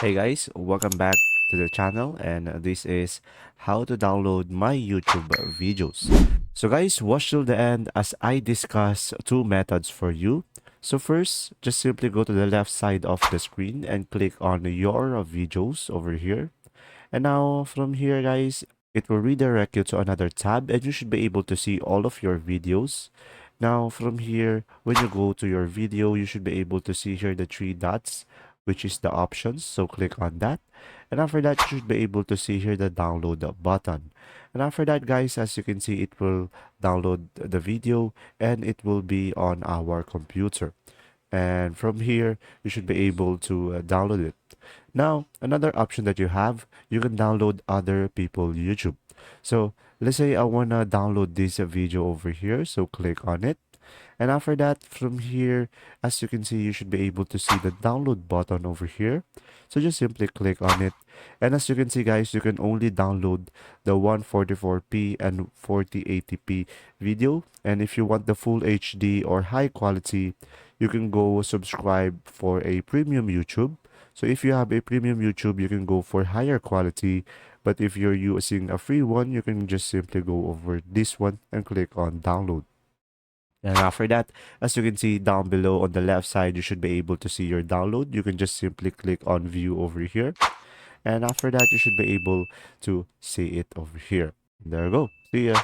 Hey guys, welcome back to the channel, and this is how to download my YouTube videos. So guys, watch till the end as I discuss two methods for you. So first, just simply go to the left side of the screen and click on your videos over here. And now from here guys, it will redirect you to another tab and you should be able to see all of your videos. Now from here, when you go to your video, you should be able to see here the three dots, which is the options. So click on that. And after that, you should be able to see here the download button. And after that, guys, as you can see, it will download the video and it will be on our computer. And from here, you should be able to download it. Now, another option that you have, you can download other people YouTube. So let's say I want to download this video over here. So click on it. And after that, from here, as you can see, you should be able to see the download button over here. So just simply click on it. And as you can see, guys, you can only download the 144p and 4080p video. And if you want the full HD or high quality, you can go subscribe for a premium YouTube. So if you have a premium YouTube, you can go for higher quality. But if you're using a free one, you can just simply go over this one and click on download. And after that, as you can see down below on the left side, you should be able to see your download. You can just simply click on view over here. And after that, you should be able to see it over here. There you go. See ya.